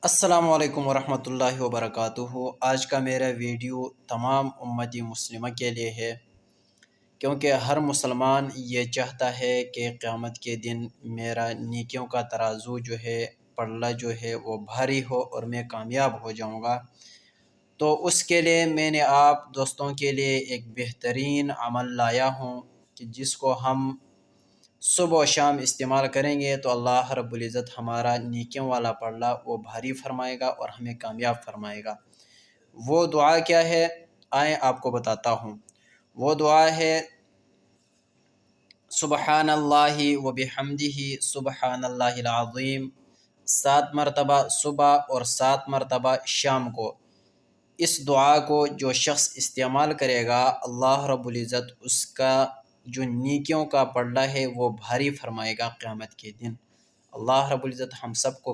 السلام علیکم ورحمۃ اللہ وبرکاتہ۔ آج کا میرا ویڈیو تمام امتی مسلمہ کے لیے ہے، کیونکہ ہر مسلمان یہ چاہتا ہے کہ قیامت کے دن میرا نیکیوں کا ترازو جو ہے، پلہ جو ہے وہ بھاری ہو اور میں کامیاب ہو جاؤں گا۔ تو اس کے لیے میں نے آپ دوستوں کے لیے ایک بہترین عمل لایا ہوں کہ جس کو ہم صبح و شام استعمال کریں گے تو اللہ رب العزت ہمارا نیکیوں والا پلہ وہ بھاری فرمائے گا اور ہمیں کامیاب فرمائے گا۔ وہ دعا کیا ہے؟ آئیں آپ کو بتاتا ہوں۔ وہ دعا ہے سبحان اللہ و بحمدہ سبحان اللہ العظیم، 7 مرتبہ صبح اور 7 مرتبہ شام کو۔ اس دعا کو جو شخص استعمال کرے گا، اللہ رب العزت اس کا جو نیکیوں کا پلہ ہے وہ بھاری فرمائے گا قیامت کے دن۔ اللہ رب العزت ہم سب کو